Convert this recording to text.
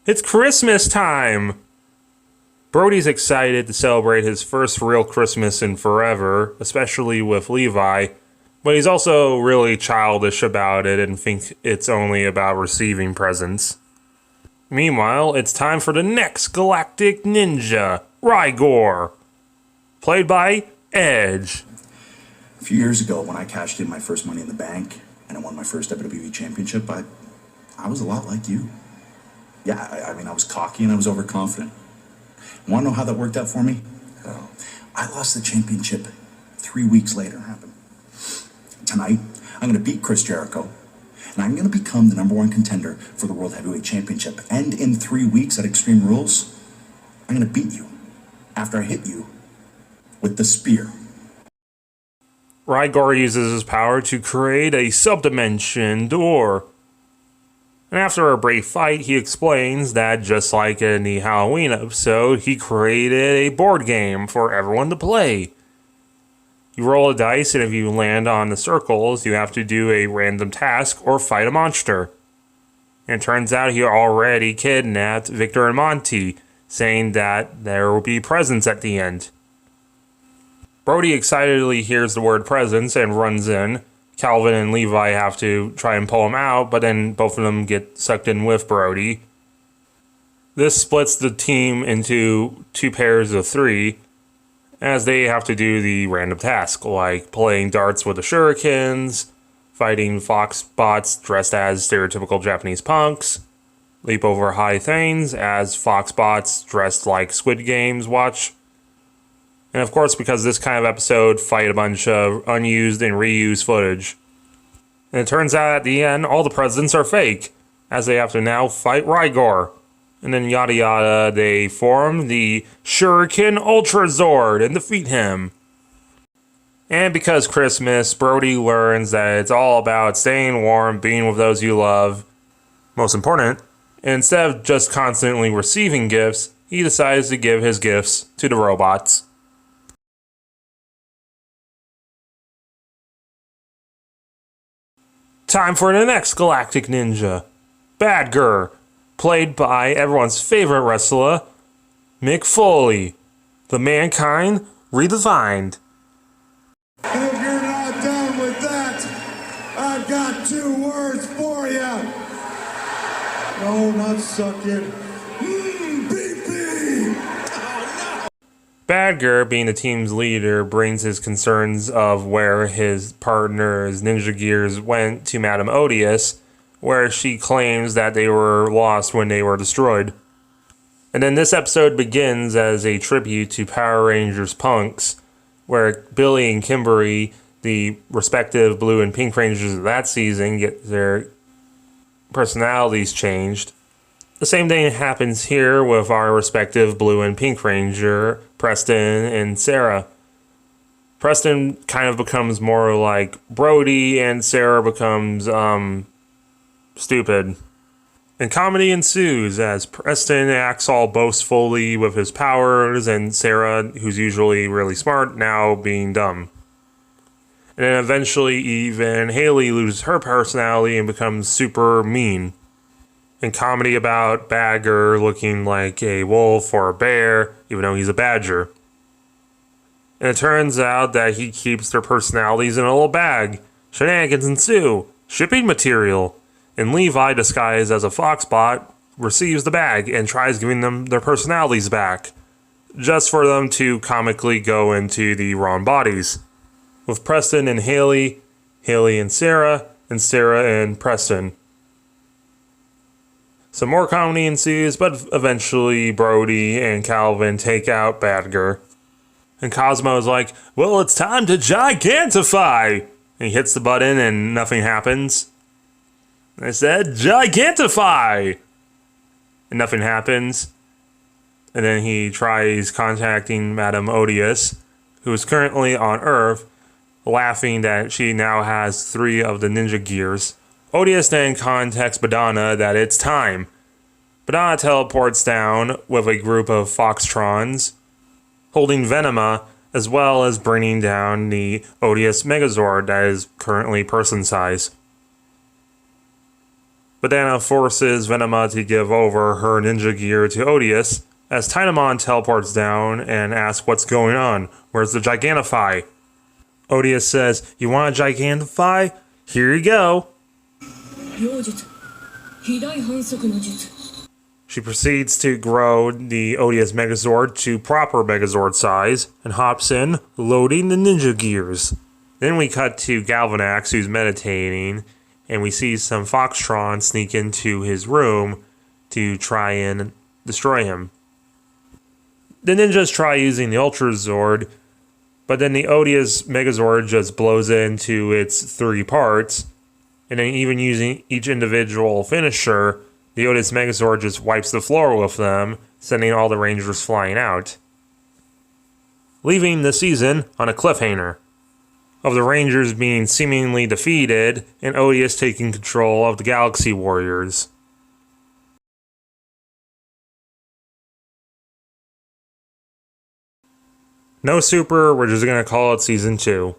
It's Christmas time! Brody's excited to celebrate his first real Christmas in forever, especially with Levi, but he's also really childish about it and thinks it's only about receiving presents. Meanwhile, it's time for the next galactic ninja, Rygor, played by Edge. A few years ago, when I cashed in my first Money in the Bank and I won my first WWE Championship, I was a lot like you. Yeah, I mean, I was cocky and I was overconfident. Want to know how that worked out for me? I lost the championship 3 weeks later. Happened. Tonight, I'm going to beat Chris Jericho, and I'm going to become the #1 contender for the World Heavyweight Championship. And in 3 weeks at Extreme Rules, I'm going to beat you after I hit you with the spear. Rygor uses his power to create a subdimension door. And after a brief fight, he explains that just like in the Halloween episode, he created a board game for everyone to play. You roll a dice, and if you land on the circles, you have to do a random task or fight a monster. And it turns out he already kidnapped Victor and Monty, saying that there will be presents at the end. Brody excitedly hears the word presents and runs in. Calvin and Levi have to try and pull him out, but then both of them get sucked in with Brody. This splits the team into 2 pairs of 3, as they have to do the random task, like playing darts with the Shurikens, fighting fox bots dressed as stereotypical Japanese punks, leap over high things as fox bots dressed like Squid Games watch. And of course, because this kind of episode, fight a bunch of unused and reused footage. And it turns out at the end, all the presents are fake, as they have to now fight Rygor. And then yada yada, they form the Shuriken Ultra Zord and defeat him. And because Christmas, Brody learns that it's all about staying warm, being with those you love. Most important, and instead of just constantly receiving gifts, he decides to give his gifts to the robots. Time for the next galactic ninja, Badger, played by everyone's favorite wrestler, Mick Foley, the Mankind Redefined. And if you're not done with that, I've got 2 words for you. No, not suck it. Badger, being the team's leader, brings his concerns of where his partner's ninja gears went to Madame Odious, where she claims that they were lost when they were destroyed. And then this episode begins as a tribute to Power Rangers punks, where Billy and Kimberly, the respective Blue and Pink Rangers of that season, get their personalities changed. The same thing happens here with our respective Blue and Pink Ranger, Preston and Sarah. Preston kind of becomes more like Brody, and Sarah becomes, stupid. And comedy ensues as Preston acts all boastfully with his powers, and Sarah, who's usually really smart, now being dumb. And then eventually even Haley loses her personality and becomes super mean. And comedy about Badger looking like a wolf or a bear, even though he's a badger. And it turns out that he keeps their personalities in a little bag. Shenanigans ensue, shipping material, and Levi, disguised as a foxbot, receives the bag and tries giving them their personalities back, just for them to comically go into the wrong bodies. With Preston and Haley, Haley and Sarah and Preston. Some more comedy ensues, but eventually Brody and Calvin take out Badger. And Cosmo is like, well, it's time to gigantify! And he hits the button and nothing happens. And I said, gigantify! And nothing happens. And then he tries contacting Madame Odious, who is currently on Earth, laughing that she now has 3 of the ninja gears. Odious then contacts Badana that it's time. Badana teleports down with a group of Foxtrons, holding Venema, as well as bringing down the Odious Megazord that is currently person size. but Dana forces Venema to give over her ninja gear to Odious, as Tainomon teleports down and asks what's going on. Where's the Gigantify? Odious says, "You want a Gigantify? Here you go." She proceeds to grow the Odious Megazord to proper Megazord size and hops in, loading the ninja gears. Then we cut to Galvanax, who's meditating, and we see some Foxtron sneak into his room to try and destroy him. The ninjas try using the Ultra Zord, but then the Odious Megazord just blows into its 3 parts, and then even using each individual finisher, the Odious Megazord just wipes the floor with them, sending all the Rangers flying out. Leaving the season on a cliffhanger of the Rangers being seemingly defeated and Odious taking control of the Galaxy Warriors. No Super, we're just going to call it Season 2.